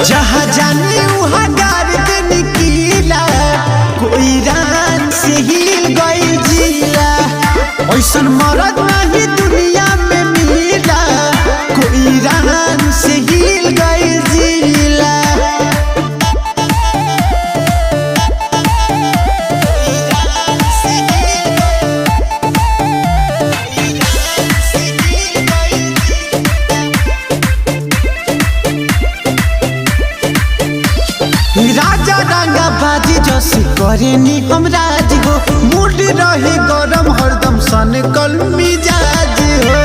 जहाँ जानी वहाँ गार के निकीला कोई रान से हिल गई जिला ऐसन मरद नहीं दुनिया में मिला कोई रान से हिल गई जिला राजा रंगा बाजी जैसे करेनी हम राज हो मूड रहे गरम हरदम सन कल मिजाज हो